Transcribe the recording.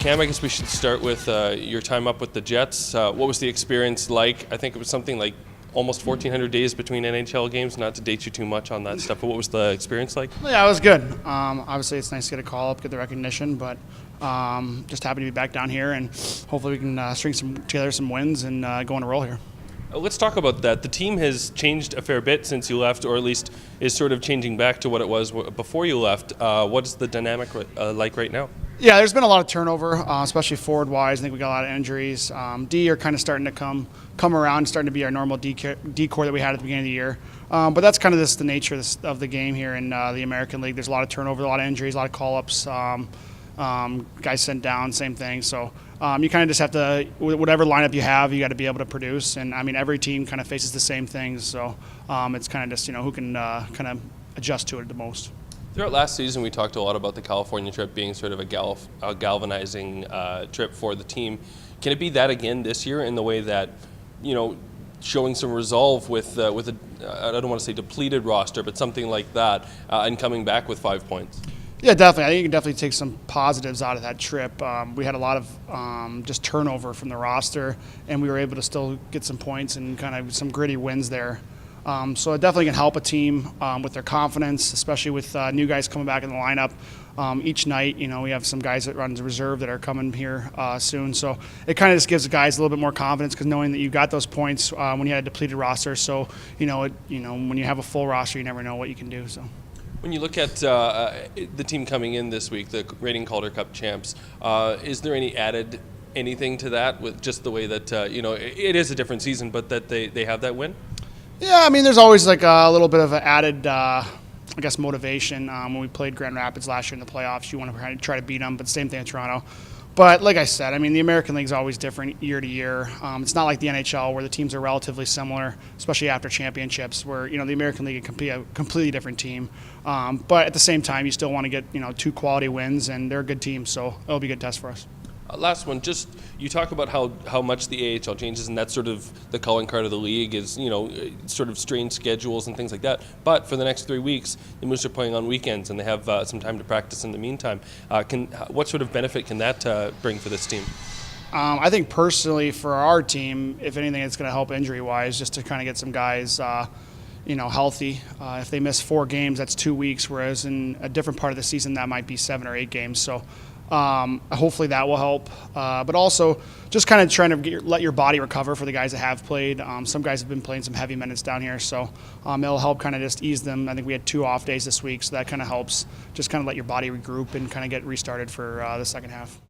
Cam, I guess we should start with your time up with the Jets. What was the experience like? I think it was something like almost 1,400 days between NHL games, not to date you too much on that stuff, but what was the experience like? Yeah, it was good. Obviously, it's nice to get a call up, get the recognition, but just happy to be back down here, and hopefully we can string together some wins and go on a roll here. Let's talk about that. The team has changed a fair bit since you left, or at least is sort of changing back to what it was before you left. What's the dynamic like right now? Yeah, there's been a lot of turnover, especially forward-wise. I think we got a lot of injuries. D are kind of starting to come around, starting to be our normal D core that we had at the beginning of the year. But that's kind of the nature of the game here in the American League. There's a lot of turnover, a lot of injuries, a lot of call-ups. Guys sent down, same thing. So you kind of just have to, whatever lineup you have, you got to be able to produce. And I mean, every team kind of faces the same things. So it's kind of just who can kind of adjust to it the most. Throughout last season, we talked a lot about the California trip being sort of a galvanizing trip for the team. Can it be that again this year in the way that, showing some resolve with I don't want to say depleted roster, but something like that, and coming back with 5 points? Yeah, definitely. I think you can definitely take some positives out of that trip. We had a lot of just turnover from the roster, and we were able to still get some points and kind of some gritty wins there. So it definitely can help a team with their confidence, especially with new guys coming back in the lineup. Each night, we have some guys that run the reserve that are coming here soon. So it kind of just gives the guys a little bit more confidence because knowing that you got those points when you had a depleted roster. So, when you have a full roster, you never know what you can do. So. When you look at the team coming in this week, the reigning Calder Cup champs, is there any added anything to that with just the way that, it is a different season, but that they have that win? Yeah, I mean, there's always like a little bit of an added, motivation. When we played Grand Rapids last year in the playoffs, you want to try to beat them, but same thing in Toronto. But like I said, I mean, the American League is always different year to year. It's not like the NHL where the teams are relatively similar, especially after championships, where, the American League can be a completely different team. But at the same time, you still want to get, 2 quality wins, and they're a good team, so it'll be a good test for us. Last one, just you talk about how much the AHL changes, and that's sort of the calling card of the league is, sort of strange schedules and things like that. But for the next 3 weeks, the Moose are playing on weekends, and they have some time to practice in the meantime. What sort of benefit can that bring for this team? I think personally for our team, if anything, it's going to help injury-wise, just to kind of get some guys healthy. If they miss 4 games, that's 2 weeks, whereas in a different part of the season, that might be 7 or 8 games. So hopefully that will help. But also just kind of trying to let your body recover for the guys that have played. Some guys have been playing some heavy minutes down here, so it'll help kind of just ease them. I think we had 2 off days this week, so that kind of helps just kind of let your body regroup and kind of get restarted for the second half.